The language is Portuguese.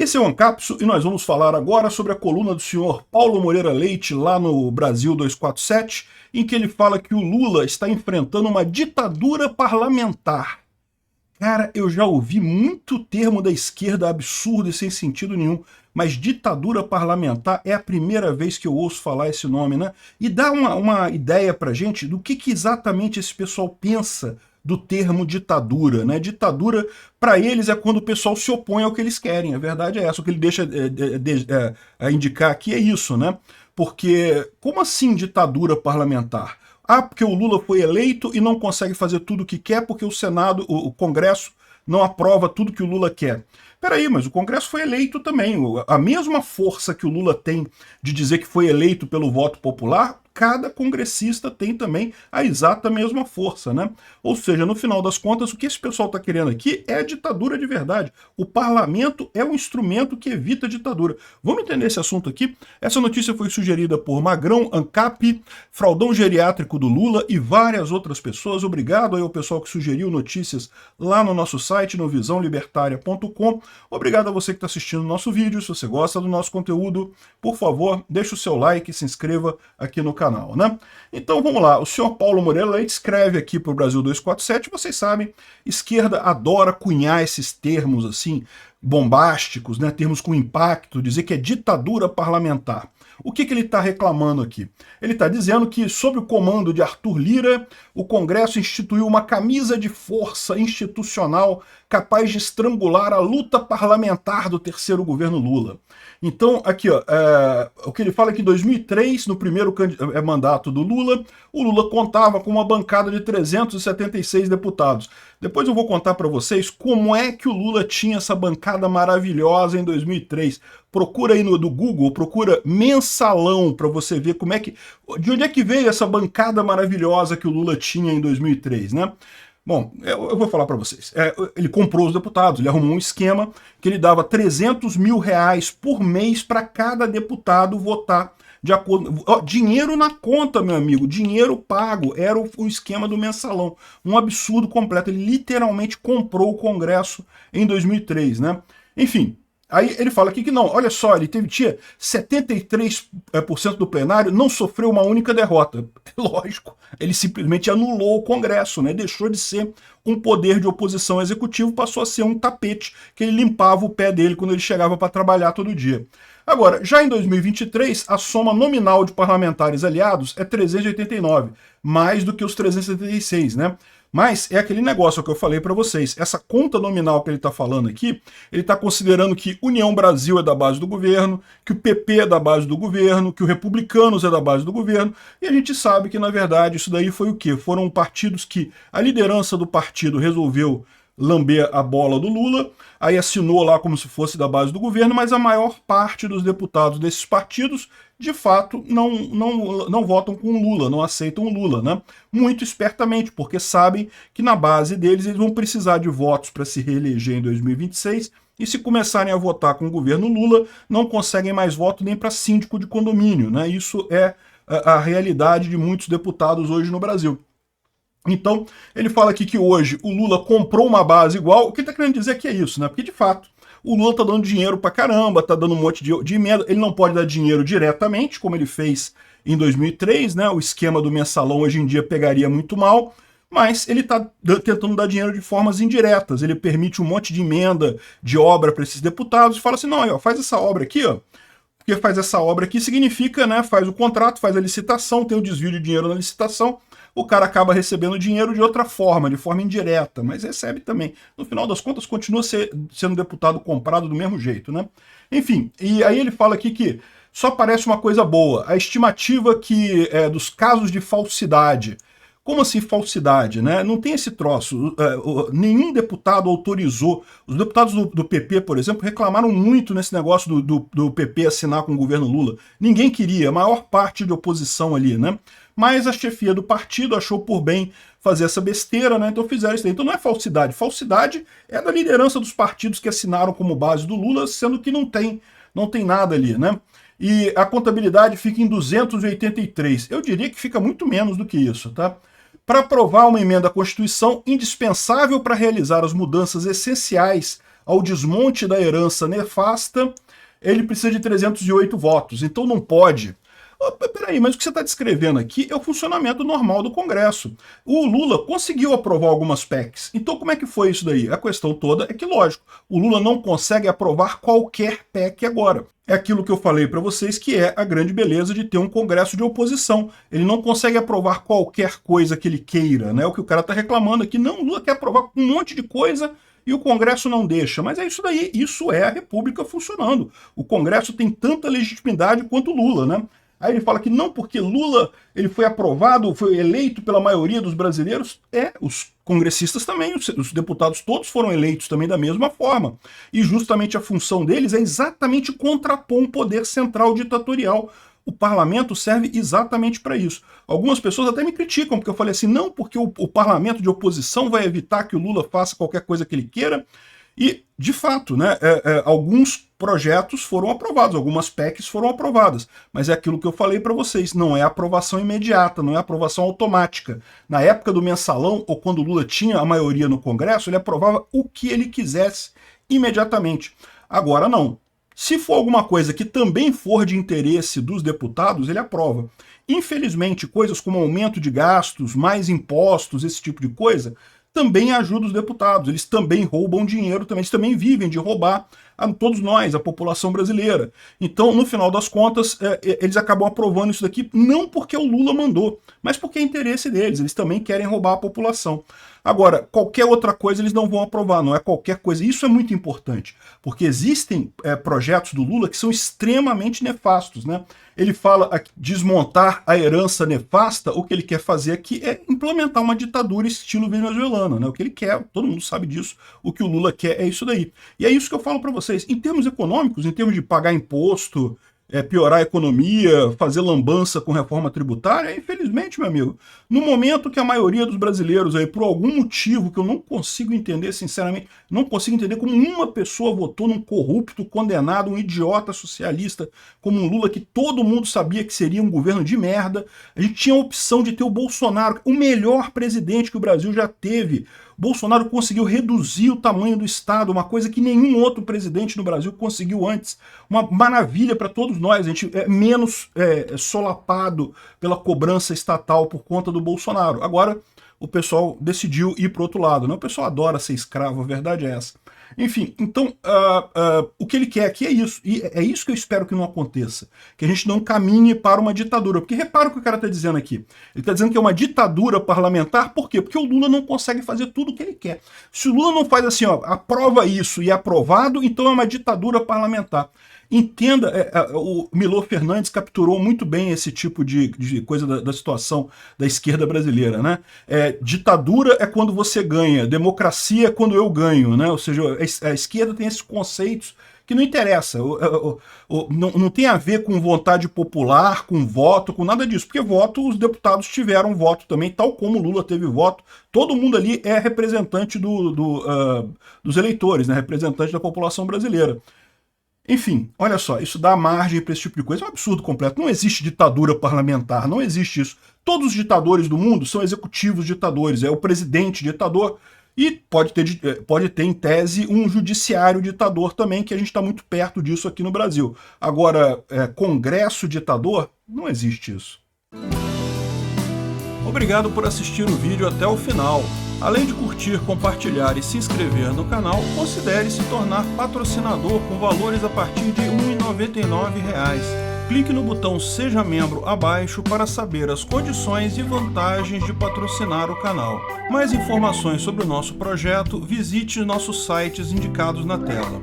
Esse é o Ancapso e nós vamos falar agora sobre a coluna do senhor Paulo Moreira Leite, lá no Brasil 247, em que ele fala que o Lula está enfrentando uma ditadura parlamentar. Cara, eu já ouvi muito termo da esquerda absurdo e sem sentido nenhum, mas ditadura parlamentar é a primeira vez que eu ouço falar esse nome, né? E dá uma ideia pra gente do que exatamente esse pessoal pensa do termo ditadura, né? Ditadura, para eles, é quando o pessoal se opõe ao que eles querem. A verdade é essa. O que ele deixa a indicar aqui é isso, né? Porque, como assim ditadura parlamentar? Ah, porque o Lula foi eleito e não consegue fazer tudo o que quer porque o Senado, o Congresso, não aprova tudo que o Lula quer. Peraí, mas o Congresso foi eleito também. A mesma força que o Lula tem de dizer que foi eleito pelo voto popular, cada congressista tem também a exata mesma força, né? Ou seja, no final das contas, o que esse pessoal está querendo aqui é a ditadura de verdade. O parlamento é um instrumento que evita a ditadura. Vamos entender esse assunto aqui? Essa notícia foi sugerida por Magrão, Ancap, Fraldão Geriátrico do Lula e várias outras pessoas. Obrigado aí ao pessoal que sugeriu notícias lá no nosso site, no visãolibertaria.com. Obrigado a você que está assistindo o nosso vídeo. Se você gosta do nosso conteúdo, por favor, deixe o seu like e se inscreva aqui no canal, né? Então vamos lá, o senhor Paulo Moreira Leite escreve aqui para o Brasil 247, vocês sabem, esquerda adora cunhar esses termos assim, bombásticos, né? Termos com impacto, dizer que é ditadura parlamentar. O que ele está reclamando aqui? Ele está dizendo que, sob o comando de Arthur Lira, o Congresso instituiu uma camisa de força institucional capaz de estrangular a luta parlamentar do terceiro governo Lula. Então, aqui, ó, o que ele fala é que em 2003, no primeiro mandato do Lula, o Lula contava com uma bancada de 376 deputados. Depois eu vou contar para vocês como é que o Lula tinha essa bancada maravilhosa em 2003. Procura aí do Google, procura mensalão para você ver como é que, de onde é que veio essa bancada maravilhosa que o Lula tinha em 2003, né? Bom, eu vou falar para vocês. Ele comprou os deputados, ele arrumou um esquema que ele dava 300 mil reais por mês para cada deputado votar. De acordo, dinheiro na conta, meu amigo, dinheiro pago, era o esquema do mensalão. Um absurdo completo, ele literalmente comprou o Congresso em 2003, né? Enfim, aí ele fala aqui que não, olha só, ele tinha 73% do plenário, não sofreu uma única derrota. Lógico, ele simplesmente anulou o Congresso, né? Deixou de ser um poder de oposição executivo, passou a ser um tapete que ele limpava o pé dele quando ele chegava para trabalhar todo dia. Agora, já em 2023, a soma nominal de parlamentares aliados é 389, mais do que os 376, né? Mas é aquele negócio que eu falei para vocês, essa conta nominal que ele está falando aqui, ele está considerando que União Brasil é da base do governo, que o PP é da base do governo, que o Republicanos é da base do governo, e a gente sabe que, na verdade, isso daí foi o quê? Foram partidos que a liderança do partido resolveu lamber a bola do Lula, aí assinou lá como se fosse da base do governo, mas a maior parte dos deputados desses partidos, de fato, não votam com o Lula, não aceitam o Lula, né? Muito espertamente, porque sabem que na base deles eles vão precisar de votos para se reeleger em 2026, e se começarem a votar com o governo Lula, não conseguem mais voto nem para síndico de condomínio, né? Isso é a realidade de muitos deputados hoje no Brasil. Então, ele fala aqui que hoje o Lula comprou uma base igual. O que ele está querendo dizer que é isso, né? Porque, de fato, o Lula está dando dinheiro pra caramba, está dando um monte de emenda. Ele não pode dar dinheiro diretamente, como ele fez em 2003, né? O esquema do mensalão hoje em dia pegaria muito mal, mas ele está tentando dar dinheiro de formas indiretas. Ele permite um monte de emenda de obra para esses deputados e fala assim, não, ó, faz essa obra aqui, ó. Porque faz essa obra aqui significa, né? Faz o contrato, faz a licitação, tem o desvio de dinheiro na licitação, o cara acaba recebendo dinheiro de outra forma, de forma indireta, mas recebe também. No final das contas, continua sendo deputado comprado do mesmo jeito, né? Enfim, e aí ele fala aqui que só parece uma coisa boa. A estimativa que dos casos de falsidade. Como assim falsidade, né? Não tem esse troço. Nenhum deputado autorizou. Os deputados do PP, por exemplo, reclamaram muito nesse negócio do PP assinar com o governo Lula. Ninguém queria, a maior parte de oposição ali, né? Mas a chefia do partido achou por bem fazer essa besteira, né? Então fizeram isso aí. Então não é falsidade. Falsidade é da liderança dos partidos que assinaram como base do Lula, sendo que não tem nada ali, né? E a contabilidade fica em 283. Eu diria que fica muito menos do que isso, tá? Para aprovar uma emenda à Constituição indispensável para realizar as mudanças essenciais ao desmonte da herança nefasta, ele precisa de 308 votos, então não pode. Peraí, mas o que você está descrevendo aqui é o funcionamento normal do Congresso. O Lula conseguiu aprovar algumas PECs. Então como é que foi isso daí? A questão toda é que, lógico, o Lula não consegue aprovar qualquer PEC agora. É aquilo que eu falei para vocês, que é a grande beleza de ter um Congresso de oposição. Ele não consegue aprovar qualquer coisa que ele queira, né? O que o cara está reclamando aqui, não, o Lula quer aprovar um monte de coisa e o Congresso não deixa. Mas é isso daí, isso é a República funcionando. O Congresso tem tanta legitimidade quanto o Lula, né? Aí ele fala que não, porque Lula ele foi aprovado, foi eleito pela maioria dos brasileiros. Os congressistas também, os deputados todos foram eleitos também da mesma forma. E justamente a função deles é exatamente contrapor um poder central ditatorial. O parlamento serve exatamente para isso. Algumas pessoas até me criticam, porque eu falei assim, não, porque o parlamento de oposição vai evitar que o Lula faça qualquer coisa que ele queira. E, de fato, né, alguns projetos foram aprovados, algumas PECs foram aprovadas, mas é aquilo que eu falei para vocês, não é aprovação imediata, não é aprovação automática. Na época do mensalão, ou quando o Lula tinha a maioria no Congresso, ele aprovava o que ele quisesse imediatamente. Agora não. Se for alguma coisa que também for de interesse dos deputados, ele aprova. Infelizmente, coisas como aumento de gastos, mais impostos, esse tipo de coisa, também ajuda os deputados, eles também roubam dinheiro, eles também vivem de roubar a todos nós, a população brasileira. Então, no final das contas, eles acabam aprovando isso daqui, não porque o Lula mandou, mas porque é interesse deles, eles também querem roubar a população. Agora, qualquer outra coisa eles não vão aprovar, não é qualquer coisa. Isso é muito importante, porque existem projetos do Lula que são extremamente nefastos, né? Ele fala desmontar a herança nefasta, o que ele quer fazer aqui é implementar uma ditadura estilo venezuelano, né? O que ele quer, todo mundo sabe disso, o que o Lula quer é isso daí. E é isso que eu falo para vocês, em termos econômicos, em termos de pagar imposto, piorar a economia, fazer lambança com reforma tributária, infelizmente, meu amigo, no momento que a maioria dos brasileiros, aí, por algum motivo que eu não consigo entender, sinceramente, não consigo entender como uma pessoa votou num corrupto, condenado, um idiota socialista, como um Lula, que todo mundo sabia que seria um governo de merda. A gente tinha a opção de ter o Bolsonaro, o melhor presidente que o Brasil já teve. Bolsonaro conseguiu reduzir o tamanho do Estado, uma coisa que nenhum outro presidente no Brasil conseguiu antes. Uma maravilha para todos nós, a gente é menos solapado pela cobrança estatal por conta do Bolsonaro. Agora, o pessoal decidiu ir para o outro lado, né? O pessoal adora ser escravo, a verdade é essa. Enfim, então, o que ele quer aqui é isso, e é isso que eu espero que não aconteça, que a gente não caminhe para uma ditadura, porque repara o que o cara está dizendo aqui, ele está dizendo que é uma ditadura parlamentar, por quê? Porque o Lula não consegue fazer tudo o que ele quer. Se o Lula não faz assim, ó, aprova isso e é aprovado, então é uma ditadura parlamentar. Entenda, o Milor Fernandes capturou muito bem esse tipo de coisa da situação da esquerda brasileira, né? Ditadura é quando você ganha, democracia é quando eu ganho, né? Ou seja, a esquerda tem esses conceitos que não interessa, não tem a ver com vontade popular, com voto, com nada disso, porque voto, os deputados tiveram voto também, tal como o Lula teve voto, todo mundo ali é representante dos eleitores, né? Representante da população brasileira. Enfim, olha só, isso dá margem para esse tipo de coisa, é um absurdo completo, não existe ditadura parlamentar, não existe isso. Todos os ditadores do mundo são executivos ditadores, é o presidente ditador, e pode ter em tese um judiciário ditador também, que a gente está muito perto disso aqui no Brasil. Agora, Congresso ditador, não existe isso. Obrigado por assistir o vídeo até o final. Além de curtir, compartilhar e se inscrever no canal, considere se tornar patrocinador com valores a partir de R$ 1,99. Clique no botão Seja Membro abaixo para saber as condições e vantagens de patrocinar o canal. Mais informações sobre o nosso projeto, visite nossos sites indicados na tela.